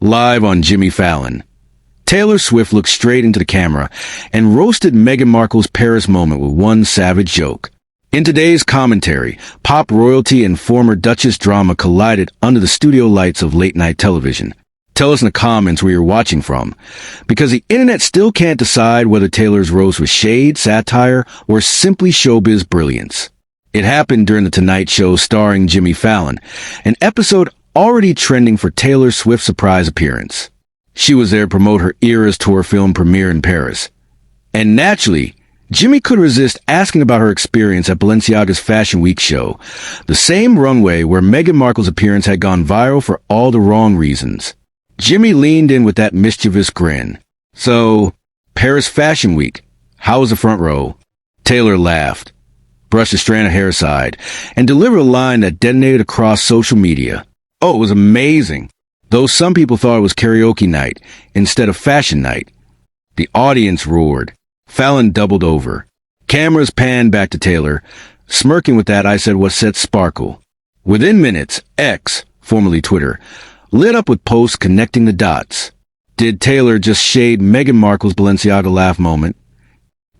live on Jimmy Fallon. Taylor Swift looked straight into the camera and roasted Meghan Markle's Paris moment with one savage joke. In today's commentary, pop royalty and former Duchess drama collided under the studio lights of late-night television. Tell us in the comments where you're watching from, because the internet still can't decide whether Taylor's roast was shade, satire, or simply showbiz brilliance. It happened during The Tonight Show starring Jimmy Fallon, an episode already trending for Taylor Swift's surprise appearance. She was there to promote her Eras tour film premiere in Paris. And naturally, Jimmy couldn't resist asking about her experience at Balenciaga's Fashion Week show, the same runway where Meghan Markle's appearance had gone viral for all the wrong reasons. Jimmy leaned in with that mischievous grin. "So, Paris Fashion Week, how was the front row?" Taylor laughed, brushed a strand of hair aside, and delivered a line that detonated across social media. "Oh, it was amazing. Though some people thought it was karaoke night instead of fashion night." The audience roared. Fallon doubled over. Cameras panned back to Taylor. Smirking with that, I said what set sparkle. Within minutes, X, formerly Twitter, lit up with posts connecting the dots. Did Taylor just shade Meghan Markle's Balenciaga laugh moment?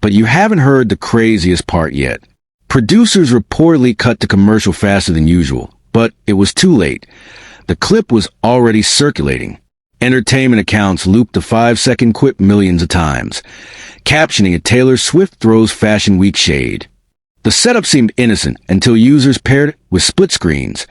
But you haven't heard the craziest part yet. Producers reportedly cut to commercial faster than usual, but it was too late. The clip was already circulating. Entertainment accounts looped the 5-second quip millions of times, captioning it Taylor Swift throws Fashion Week shade. The setup seemed innocent until users paired it with split screens.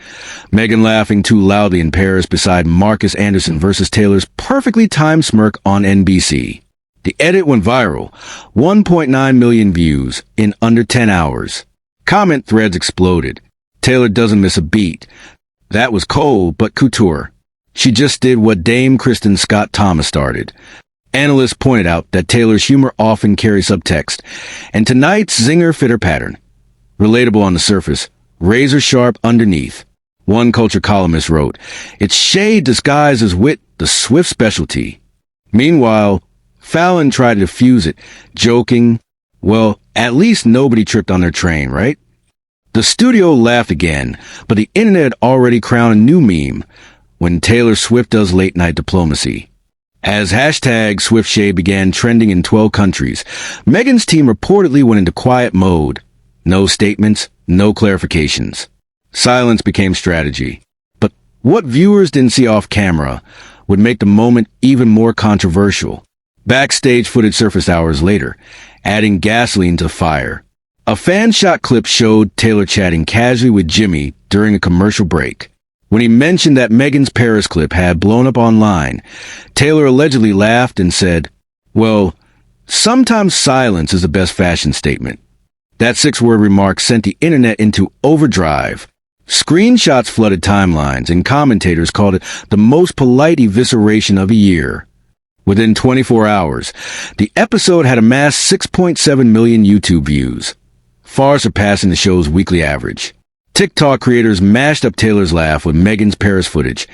Meghan laughing too loudly in Paris beside Marcus Anderson versus Taylor's perfectly timed smirk on NBC. The edit went viral, 1.9 million views in under 10 hours. Comment threads exploded. Taylor doesn't miss a beat. That was cold but couture. She just did what Dame Kristen Scott Thomas started. Analysts pointed out that Taylor's humor often carries subtext, and tonight's zinger fit her pattern. Relatable on the surface, razor sharp underneath. One culture columnist wrote, "It's shade disguised as wit, the Swift specialty." Meanwhile, Fallon tried to diffuse it, joking, "Well, at least nobody tripped on their train, right?" The studio laughed again, but the internet had already crowned a new meme: when Taylor Swift does late-night diplomacy. As hashtag SwiftShade began trending in 12 countries, Meghan's team reportedly went into quiet mode. No statements, no clarifications. Silence became strategy. But what viewers didn't see off camera would make the moment even more controversial. Backstage footage surfaced hours later, adding gasoline to the fire. A fan-shot clip showed Taylor chatting casually with Jimmy during a commercial break. When he mentioned that Meghan's Paris clip had blown up online, Taylor allegedly laughed and said, "Well, sometimes silence is the best fashion statement." That 6-word remark sent the internet into overdrive. Screenshots flooded timelines, and commentators called it the most polite evisceration of the year. Within 24 hours, the episode had amassed 6.7 million YouTube views, far surpassing the show's weekly average. TikTok creators mashed up Taylor's laugh with Meghan's Paris footage,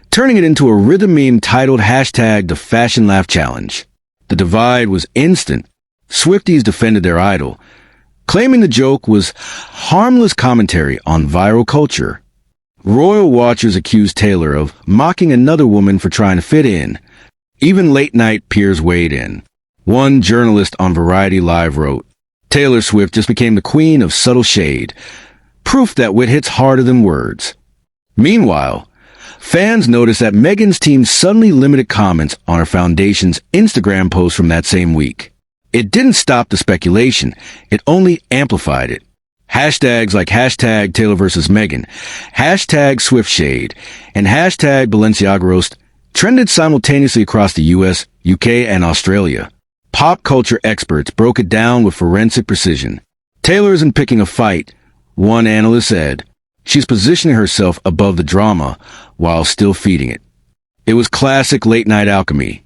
turning it into a rhythm meme titled hashtag the Fashion Laugh Challenge. The divide was instant. Swifties defended their idol, claiming the joke was harmless commentary on viral culture. Royal watchers accused Taylor of mocking another woman for trying to fit in. Even late-night peers weighed in. One journalist on Variety Live wrote, "Taylor Swift just became the queen of subtle shade. Proof that wit hits harder than words." Meanwhile, fans noticed that Meghan's team suddenly limited comments on her foundation's Instagram post from that same week. It didn't stop the speculation, it only amplified it. Hashtags like hashtag Taylor vs. Meghan, hashtag SwiftShade, and hashtag Balenciaga roast trended simultaneously across the US, UK, and Australia. Pop culture experts broke it down with forensic precision. Taylor isn't picking a fight, one analyst said. She's positioning herself above the drama while still feeding it. It was classic late-night alchemy.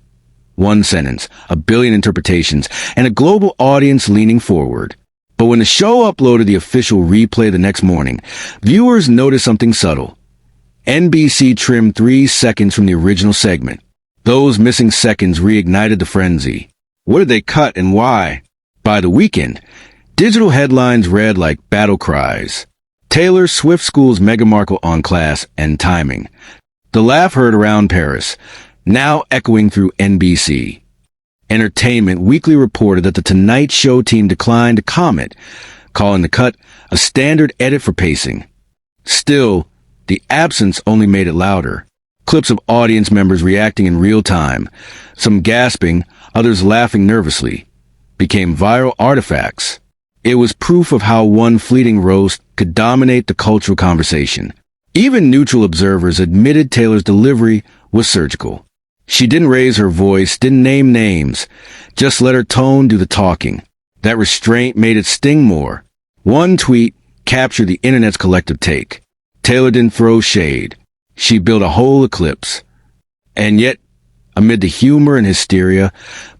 One sentence, a billion interpretations, and a global audience leaning forward. But when the show uploaded the official replay the next morning, viewers noticed something subtle. NBC trimmed 3 seconds from the original segment. Those missing seconds reignited the frenzy. What did they cut and why? By the weekend, digital headlines read like battle cries. Taylor Swift schools Meghan Markle on class and timing. The laugh heard around Paris. now echoing through NBC. Entertainment Weekly reported that the Tonight Show team declined to comment, calling the cut a standard edit for pacing. Still, the absence only made it louder. Clips of audience members reacting in real time, some gasping, others laughing nervously, became viral artifacts. It was proof of how one fleeting roast could dominate the cultural conversation. Even neutral observers admitted Taylor's delivery was surgical. She didn't raise her voice, didn't name names, just let her tone do the talking. That restraint made it sting more. One tweet captured the internet's collective take. Taylor didn't throw shade. She built a whole eclipse. And yet, amid the humor and hysteria,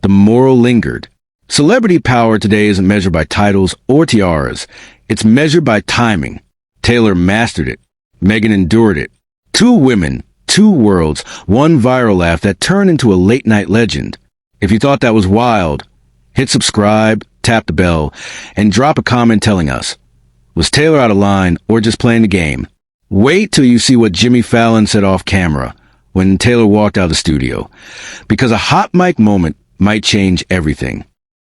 the moral lingered. Celebrity power today isn't measured by titles or tiaras. It's measured by timing. Taylor mastered it. Meghan endured it. Two women, two worlds, one viral laugh that turned into a late-night legend. If you thought that was wild, hit subscribe, tap the bell, and drop a comment telling us, was Taylor out of line or just playing the game? Wait till you see what Jimmy Fallon said off camera when Taylor walked out of the studio, because a hot mic moment might change everything.